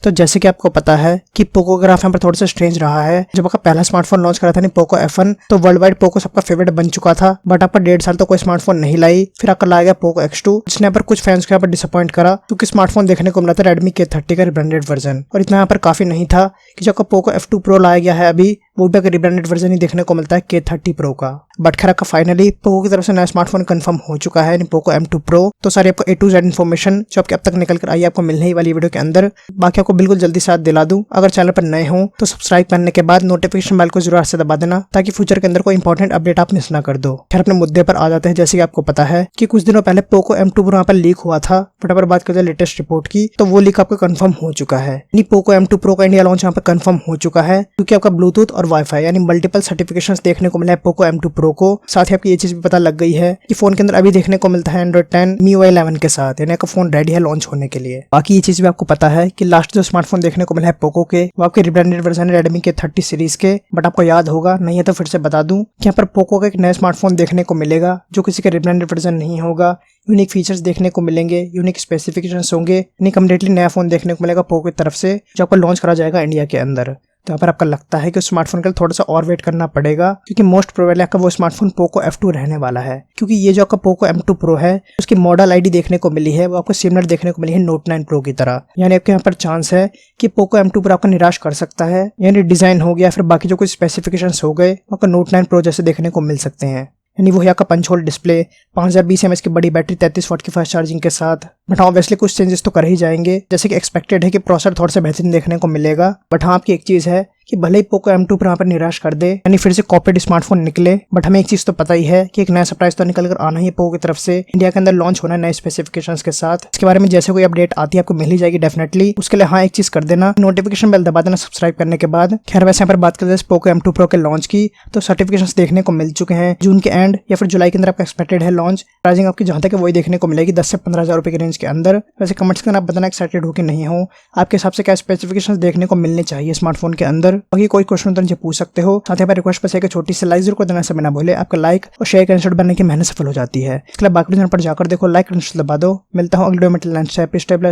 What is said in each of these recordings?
तो जैसे कि आपको पता है कि पोको ग्राफ यहाँ पर थोड़ा सा स्ट्रेंज रहा है। जब आपका पहला स्मार्टफोन लॉन्च करा था नहीं पोको F1, तो वर्ल्ड वाइड पोको सबका फेवरेट बन चुका था, बट आपका 1.5 साल तो कोई स्मार्टफोन नहीं लाई। फिर आपका लाया गया पोको X2, जिसने यहाँ पर कुछ फैंस को यहाँ पर डिसअपॉइंट करा, क्योंकि स्मार्टफोन देखने को मिला था Redmi K30 का रिब्रांडेड वर्जन। और इतना यहाँ पर काफी नहीं था कि जो आपका पोको F2 Pro लाया गया है अभी, वो भी एक रिब्रांडेड वर्जन ही देखने को मिलता है K30 Pro का। बट खैर आपका फाइनली पोको की तरफ से नया स्मार्टफोन कंफर्म हो चुका है, पोको M2 Pro। तो सारी आपको A to Z इन्फॉर्मेशन जो आपके अब तक निकल कर आई आपको मिलने ही वाली वीडियो के अंदर। बाकी आपको बिल्कुल जल्दी साथ दिला दूं, अगर चैनल पर नए हो तो सब्सक्राइब करने के बाद नोटिफिकेशन बेल को जरूर से दबा देना, ताकि फ्यूचर के अंदर कोई इंपॉर्टेंट अपडेट आप मिस ना कर दो। खैर अपने मुद्दे पर आ जाते हैं। जैसे कि आपको पता है कि कुछ दिनों पहले पोको M2 Pro यहाँ पर लीक हुआ था, बट अगर बात करें लेटेस्ट रिपोर्ट की तो वो लीक आपका कंफर्म हो चुका है। यानी पोको M2 Pro का इंडिया लॉन्च यहाँ पर कंफर्म हो चुका है, क्योंकि आपका ब्लूटूथ और वाईफाई यानी मल्टीपल सर्टिफिकेशंस देखने को मिला है पोको M2 Pro को। साथ ही आपको ये चीज भी पता लग गई है कि फोन के अंदर अभी देखने को मिलता है Android 10 MIUI 11 के साथ, यानी आपका फोन रेडी है लॉन्च होने के लिए। बाकी ये चीज भी आपको पता है कि लास्ट जो स्मार्टफोन देखने को मिला है पोको के, वो आपके रिब्रांडेड वर्जन है Redmi K30 सीरीज के। बट आपको याद होगा, नहीं है तो फिर से बता दूं कि यहाँ पर पोको का एक नया स्मार्टफोन देखने को मिलेगा जो किसी का रिब्रांडेड वर्जन नहीं होगा। यूनिक फीचर्स देखने को मिलेंगे, यूनिक स्पेसिफिकेशंस होंगे, यानी कम्प्लीटली नया फोन देखने को मिलेगा पोको की तरफ से, जो आपको लॉन्च करा जाएगा इंडिया के अंदर। तो यहाँ पर आपका लगता है कि उस स्मार्टफोन के लिए थोड़ा सा और वेट करना पड़ेगा, क्योंकि मोस्ट प्रोबेबली आपका वो स्मार्टफोन पोको F2 रहने वाला है। क्योंकि ये जो आपका पोको M2 Pro है, उसकी मॉडल आईडी देखने को मिली है, वो आपको सिमिलर देखने को मिली है नोट 9 Pro की तरह। यानी आपके यहाँ पर चांस है कि पोको M2 Pro आपका निराश कर सकता है, यानी डिजाइन हो गया फिर बाकी जो कुछ स्पेसिफिकेशंस हो गए आपका नोट 9 Pro जैसे देखने को मिल सकते हैं। यानी वही आपका पंच होल डिस्प्ले, 5020 mAh की बड़ी बैटरी, 33 वाट की फास्ट चार्जिंग के साथ। बट हाँ ऑब्वियसली कुछ चेंजेस तो कर ही जाएंगे, जैसे कि एक्सपेक्टेड है कि प्रोसेसर थोड़ा सा बेहतरीन देखने को मिलेगा। बट हाँ आपकी एक चीज है कि भले ही पोको M2 Pro यहाँ पर निराश कर दे, यानी फिर से कॉपीड स्मार्टफोन निकले, बट हमें एक चीज तो पता ही है कि एक नया सरप्राइज तो निकल कर आना ही है पोको की तरफ से। इंडिया के अंदर लॉन्च होना है नए स्पेसिफिकेशंस के साथ। इसके बारे में जैसे कोई अपडेट आती है आपको मिल ही जाएगी डेफिनेटली। उसके लिए हाँ एक चीज कर देना, नोटिफिकेशन बेल दबा देना सब्सक्राइब करने के बाद। खैर वैसे यहाँ पर बात करते हैं पोको M2 Pro के लॉन्च की, तो सर्टिफिकेशंस देखने को मिल चुके हैं। जून के एंड या फिर जुलाई के अंदर आपका एक्सपेक्टेड है लॉन्च। प्राइसिंग आपकी जहां तक है वही देखने को मिलेगी 10 से 15,000 रुपए की रेंज के अंदर। वैसे कमेंट्स में आप बताना एक्साइटेड हो कि नहीं हो, आपके हिसाब से क्या स्पेसिफिकेशंस देखने को मिलने चाहिए स्मार्टफोन के अंदर। बाकी कोई क्वेश्चन तो पूछ सकते हो। साथ ही पर रिक्वेस्ट बस है कि छोटी सी लाइक जरूर कर देना से बिना भूले। आपका लाइक और शेयर का इंस्टेंट बनने की मेहनत सफल हो जाती है। इसके लिए बाकी चैनल पर जाकर देखो, लाइक दबा दो। मिलता हूँ अगले वीडियो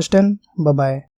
में। Bye bye.